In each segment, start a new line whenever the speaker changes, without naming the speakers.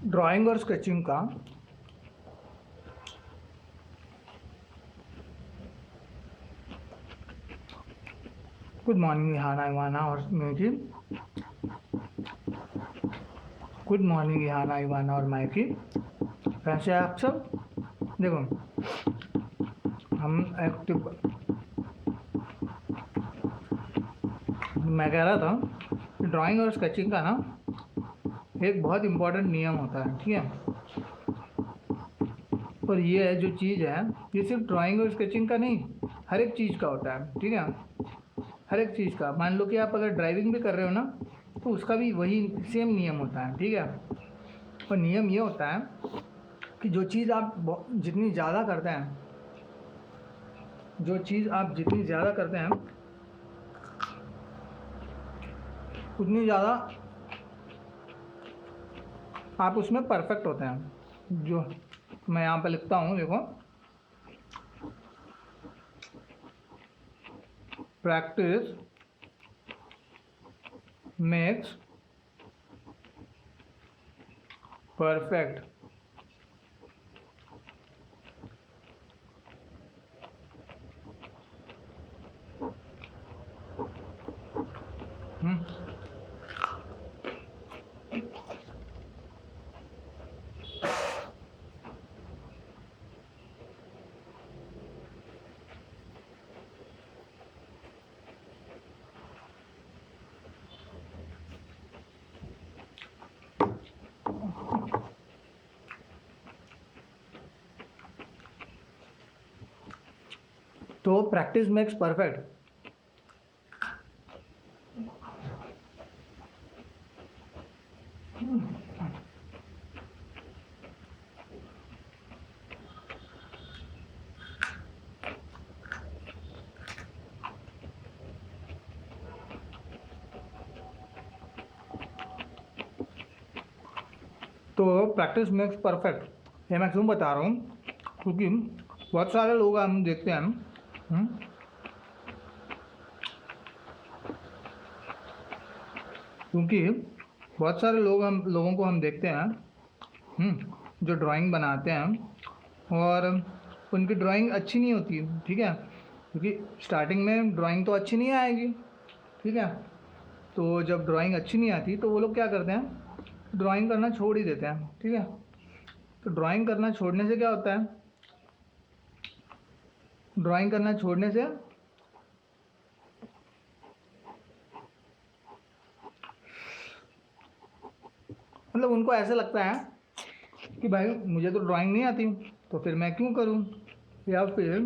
Drawing और sketching का good morning Rihanna Ivana और Mackie. Good morning Rihanna Ivana और मैकी। कैसे हैं आप सब? देखो, हम एक्टिव मैं कह रहा था कि ड्राइंग और स्केचिंग का ना एक बहुत इम्पोर्टेंट नियम होता है, ठीक है। और ये है जो चीज़ है, ये सिर्फ ड्राइंग और स्केचिंग का नहीं, हर एक चीज़ का होता है, ठीक है। हर एक चीज़ का, मान लो कि आप अगर ड्राइविंग भी कर रहे हो ना, तो उसका भी वही सेम नियम होता है, ठीक है। और नियम ये होता है कि जो चीज़ आप जितनी ज़्यादा करते हैं, जो चीज़ आप जितनी ज़्यादा करते हैं उतनी ज़्यादा आप उसमें परफेक्ट होते हैं। जो मैं यहाँ पे लिखता हूँ, देखो, प्रैक्टिस मेक्स परफेक्ट। तो प्रैक्टिस मेक्स परफेक्ट। तो प्रैक्टिस मेक्स परफेक्ट, ये मैं क्यों बता रहा हूँ? क्योंकि बहुत सारे लोग हम देखते हैं, क्योंकि बहुत सारे लोगों को हम देखते हैं, जो ड्राइंग बनाते हैं और उनकी ड्राइंग अच्छी नहीं होती, ठीक है। क्योंकि स्टार्टिंग में ड्राइंग तो अच्छी नहीं आएगी, ठीक है। तो जब ड्राइंग अच्छी नहीं आती तो वो लोग क्या करते हैं, ड्राइंग करना छोड़ ही देते हैं, ठीक है। तो ड्राइंग करना छोड़ने से क्या होता है? ड्राइंग करना छोड़ने से मतलब उनको ऐसा लगता है कि भाई मुझे तो ड्राइंग नहीं आती, तो फिर मैं क्यों करूं, या फिर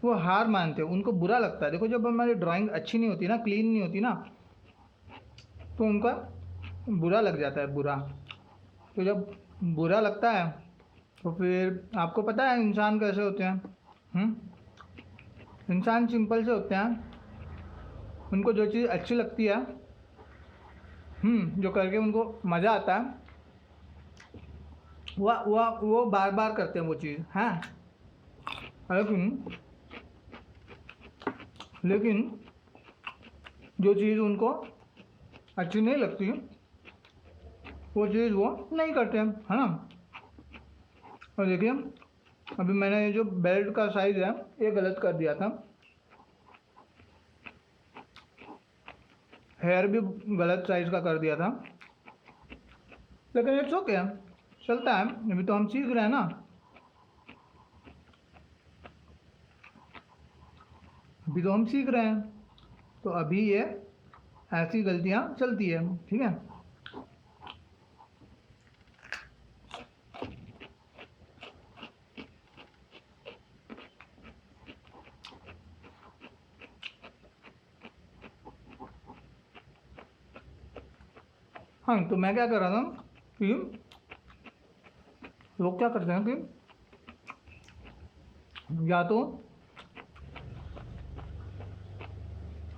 वो हार मानते हैं, उनको बुरा लगता है। देखो, जब हमारी ड्राइंग अच्छी नहीं होती ना, क्लीन नहीं होती ना, तो उनका बुरा लग जाता है, बुरा। तो जब बुरा लगता है तो फिर आपको पता है इंसान कैसे होते हैं, इंसान सिंपल से होते हैं। उनको जो चीज़ अच्छी लगती है, जो करके उनको मज़ा आता है, वो बार बार करते हैं वो चीज़, हाँ। लेकिन लेकिन जो चीज़ उनको अच्छी नहीं लगती, वो चीज़ वो नहीं करते हैं, है ना। और देखिए, अभी मैंने ये जो बेल्ट का साइज़ है ये गलत कर दिया था, हेयर भी गलत साइज़ का कर दिया था, लेकिन इट्स ओके, चलता है। अभी तो हम सीख रहे हैं ना, अभी तो हम सीख रहे हैं, तो अभी ये ऐसी गलतियाँ चलती है, ठीक है। हाँ, तो मैं क्या कर रहा था कि लोग क्या करते हैं कि या तो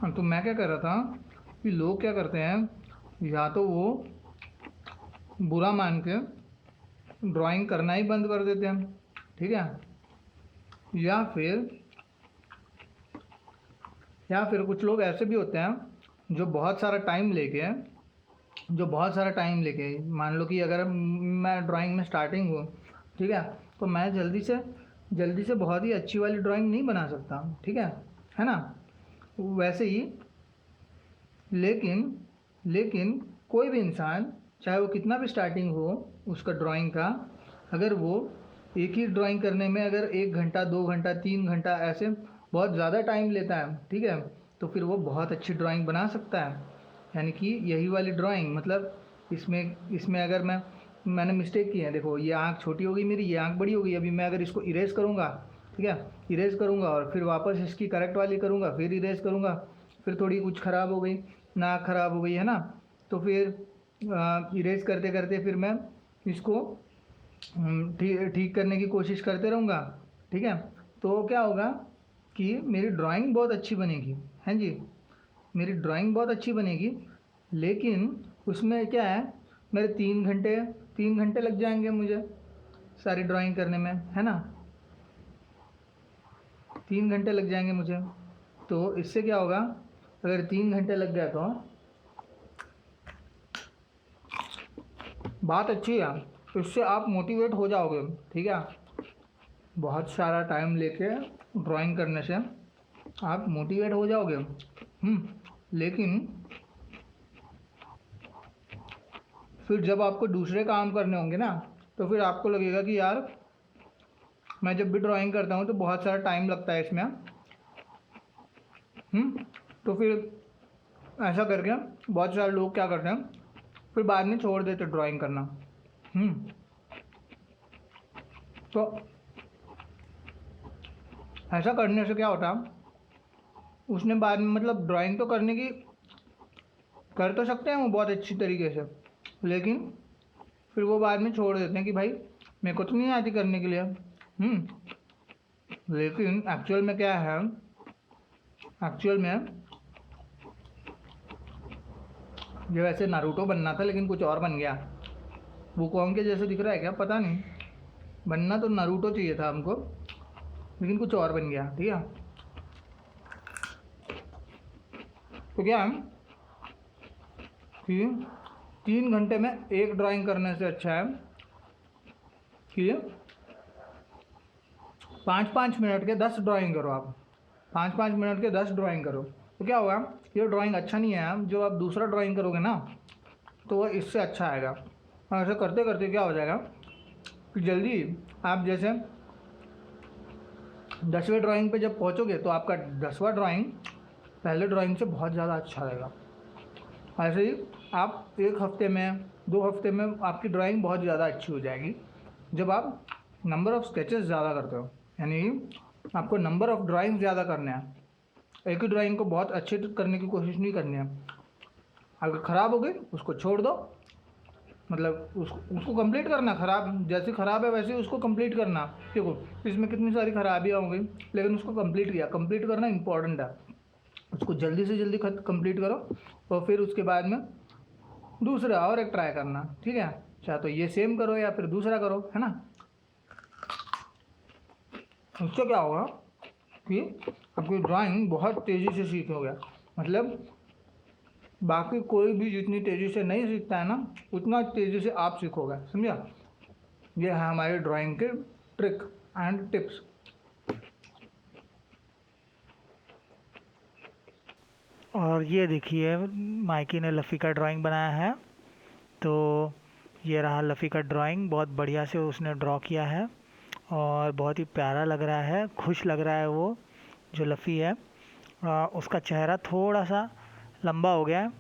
हाँ, तो मैं क्या कर रहा था कि लोग क्या करते हैं, या तो वो बुरा मान के ड्राइंग करना ही बंद कर देते हैं, ठीक है। या फिर कुछ लोग ऐसे भी होते हैं जो बहुत सारा टाइम लेके जो बहुत सारा टाइम लेके, मान लो कि अगर मैं ड्राइंग में स्टार्टिंग हूँ, ठीक है, तो मैं जल्दी से बहुत ही अच्छी वाली ड्राइंग नहीं बना सकता, ठीक है ना। वैसे ही लेकिन लेकिन कोई भी इंसान, चाहे वो कितना भी स्टार्टिंग हो उसका ड्राइंग का, अगर वो एक ही ड्राइंग करने में अगर 1 घंटा 2 घंटा 3 घंटा ऐसे बहुत ज़्यादा टाइम लेता है, ठीक है, तो फिर वो बहुत अच्छी ड्राइंग बना सकता है। यानी कि यही वाली ड्राइंग, मतलब इसमें इसमें अगर मैंने मिस्टेक की है, देखो ये आँख छोटी हो गई मेरी, ये आँख बड़ी हो गई, अभी मैं अगर इसको इरेज करूँगा, ठीक है, इरेज करूँगा और फिर वापस इसकी करेक्ट वाली करूँगा, फिर इरेज करूँगा, फिर थोड़ी कुछ ख़राब हो गई, नाक ख़राब हो गई है ना, तो फिर इरेज करते करते फिर मैं इसको ठीक ठीक करने की कोशिश करते रहूँगा, ठीक है। तो क्या होगा कि मेरी ड्राइंग बहुत अच्छी बनेगी, हैं जी, मेरी ड्राइंग बहुत अच्छी बनेगी, लेकिन उसमें क्या है, मेरे 3 घंटे लग जाएंगे मुझे सारी ड्राइंग करने में, है ना, 3 घंटे लग जाएंगे मुझे। तो इससे क्या होगा, अगर 3 घंटे लग गया तो बात अच्छी है, इससे आप मोटिवेट हो जाओगे, ठीक है। बहुत सारा टाइम लेके ड्राइंग करने से आप मोटिवेट हो जाओगे, लेकिन फिर जब आपको दूसरे काम करने होंगे ना, तो फिर आपको लगेगा कि यार मैं जब भी ड्राइंग करता हूँ तो बहुत सारा टाइम लगता है इसमें, तो फिर ऐसा करके बहुत सारे लोग क्या करते हैं, फिर बाद में छोड़ देते ड्राइंग करना। तो ऐसा करने से क्या होता, उसने बाद में मतलब ड्राइंग तो करने की कर तो सकते हैं वो बहुत अच्छी तरीके से, लेकिन फिर वो बाद में छोड़ देते हैं कि भाई मेरे को तो नहीं आती करने के लिए। लेकिन एक्चुअल में क्या है, एक्चुअल में ये वैसे नारुतो बनना था लेकिन कुछ और बन गया। वो कौन के जैसे दिख रहा है क्या, पता नहीं, बनना तो नारुतो चाहिए था हमको, लेकिन कुछ और बन गया, ठीक है। तो क्या है कि 3 घंटे में एक ड्राइंग करने से अच्छा है कि 5-5 मिनट के 10 ड्राइंग करो आप, 5-5 मिनट के 10 ड्राइंग करो। तो क्या होगा, ये ड्राइंग अच्छा नहीं है, जो आप दूसरा ड्राइंग करोगे ना तो वह इससे अच्छा आएगा। और ऐसा करते करते क्या हो जाएगा कि जल्दी आप जैसे 10वें ड्राइंग पे जब पहुँचोगे तो आपका 10वां ड्राइंग पहले ड्राइंग से बहुत ज़्यादा अच्छा रहेगा। ऐसे ही आप 1 हफ्ते में 2 हफ्ते में आपकी ड्राइंग बहुत ज़्यादा अच्छी हो जाएगी, जब आप नंबर ऑफ़ स्केचेस ज़्यादा करते हो, यानी आपको नंबर ऑफ़ ड्राइंग ज़्यादा करने हैं, एक ही ड्राइंग को बहुत अच्छे करने की कोशिश नहीं करनी है। अगर ख़राब हो गई उसको छोड़ दो, मतलब उसको कंप्लीट करना, ख़राब जैसी ख़राब है वैसे उसको कंप्लीट करना। देखो इसमें कितनी सारी खराबियाँ हो गई, लेकिन उसको कंप्लीट किया, कंप्लीट करना इंपॉर्टेंट है, उसको जल्दी से जल्दी कंप्लीट करो और फिर उसके बाद में दूसरा और एक ट्राई करना, ठीक है, चाहे तो ये सेम करो या फिर दूसरा करो, है ना। उससे क्या होगा कि आपकी ड्राइंग बहुत तेज़ी से सीखोगे, मतलब बाकी कोई भी जितनी तेज़ी से नहीं सीखता है ना, उतना तेज़ी से आप सीखोगे, समझा। ये है हमारी ड्राइंग के ट्रिक एंड टिप्स।
और ये देखिए माइकी ने लफ़ी का ड्राइंग बनाया है। तो ये रहा लफ़ी का ड्राइंग, बहुत बढ़िया से उसने ड्रॉ किया है और बहुत ही प्यारा लग रहा है, खुश लग रहा है वो जो लफ़ी है। उसका चेहरा थोड़ा सा लंबा हो गया है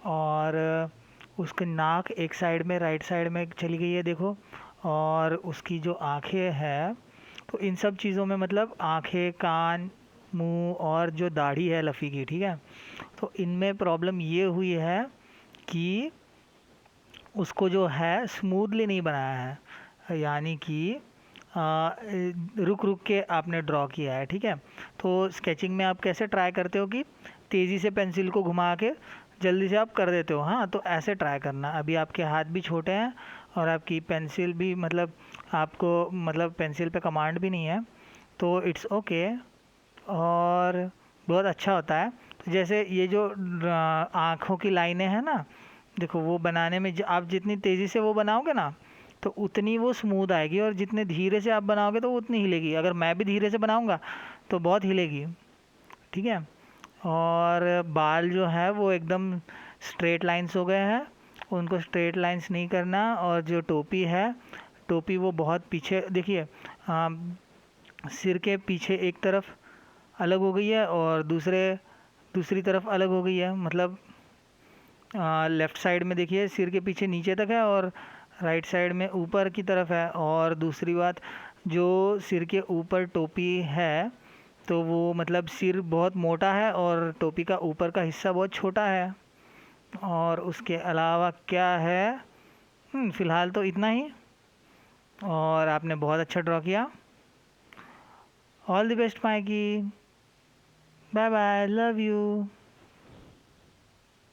और उसकी नाक एक साइड में राइट साइड में चली गई है देखो, और उसकी जो आँखें हैं, तो इन सब चीज़ों में मतलब आँखें, कान, मुंह और जो दाढ़ी है लफ़ी की, ठीक है, तो इनमें प्रॉब्लम ये हुई है कि उसको जो है स्मूथली नहीं बनाया है, यानी कि रुक रुक के आपने ड्रॉ किया है, ठीक है। तो स्केचिंग में आप कैसे ट्राई करते हो कि तेज़ी से पेंसिल को घुमा के जल्दी से आप कर देते हो, हाँ, तो ऐसे ट्राई करना। अभी आपके हाथ भी छोटे हैं और आपकी पेंसिल भी मतलब आपको मतलब पेंसिल पे कमांड भी नहीं है, तो इट्स ओके और बहुत अच्छा होता है। तो जैसे ये जो आँखों की लाइनें हैं ना, देखो वो बनाने में आप जितनी तेज़ी से वो बनाओगे ना तो उतनी वो स्मूथ आएगी, और जितने धीरे से आप बनाओगे तो वो उतनी हिलेगी। अगर मैं भी धीरे से बनाऊंगा तो बहुत हिलेगी। ठीक है। और बाल जो है वो एकदम स्ट्रेट लाइंस हो गए हैं, उनको स्ट्रेट लाइंस नहीं करना। और जो टोपी है, टोपी वो बहुत पीछे देखिए, सिर के पीछे एक तरफ अलग हो गई है और दूसरी तरफ अलग हो गई है। मतलब लेफ़्ट साइड में देखिए सिर के पीछे नीचे तक है, और राइट साइड में ऊपर की तरफ है। और दूसरी बात, जो सिर के ऊपर टोपी है तो वो मतलब सिर बहुत मोटा है और टोपी का ऊपर का हिस्सा बहुत छोटा है। और उसके अलावा क्या है, फ़िलहाल तो इतना ही। और आपने बहुत अच्छा ड्रॉ किया। All the best Mikey, bye bye, love you.